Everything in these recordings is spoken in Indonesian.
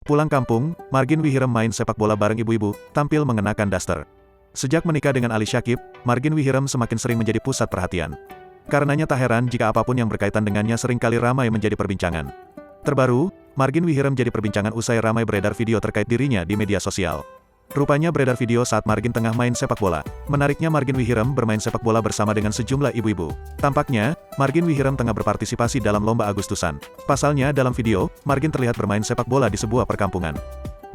Pulang kampung, Margin Wihirem main sepak bola bareng ibu-ibu, tampil mengenakan daster. Sejak menikah dengan Ali Syakib, Margin Wihirem semakin sering menjadi pusat perhatian. Karenanya tak heran jika apapun yang berkaitan dengannya seringkali ramai menjadi perbincangan. Terbaru, Margin Wihirem jadi perbincangan usai ramai beredar video terkait dirinya di media sosial. Rupanya beredar video saat Margin tengah main sepak bola. Menariknya Margin Wihirem bermain sepak bola bersama dengan sejumlah ibu-ibu. Tampaknya, Margin Wihirem tengah berpartisipasi dalam lomba Agustusan. Pasalnya dalam video, Margin terlihat bermain sepak bola di sebuah perkampungan.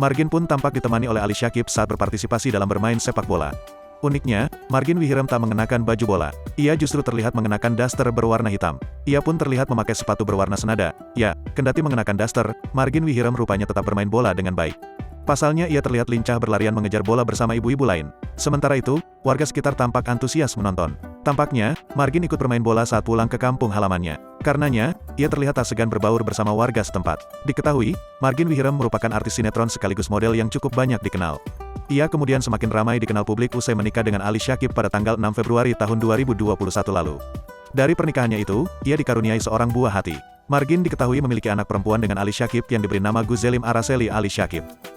Margin pun tampak ditemani oleh Ali Syakib saat berpartisipasi dalam bermain sepak bola. Uniknya, Margin Wihirem tak mengenakan baju bola. Ia justru terlihat mengenakan daster berwarna hitam. Ia pun terlihat memakai sepatu berwarna senada. Ya, kendati mengenakan daster, Margin Wihirem rupanya tetap bermain bola dengan baik. Pasalnya ia terlihat lincah berlarian mengejar bola bersama ibu-ibu lain. Sementara itu, warga sekitar tampak antusias menonton. Tampaknya, Margin ikut bermain bola saat pulang ke kampung halamannya. Karenanya, ia terlihat tak segan berbaur bersama warga setempat. Diketahui, Margin Wihirem merupakan artis sinetron sekaligus model yang cukup banyak dikenal. Ia kemudian semakin ramai dikenal publik usai menikah dengan Ali Syakib pada tanggal 6 Februari tahun 2021 lalu. Dari pernikahannya itu, ia dikaruniai seorang buah hati. Margin diketahui memiliki anak perempuan dengan Ali Syakib yang diberi nama Guzelim Araceli Ali Syakib.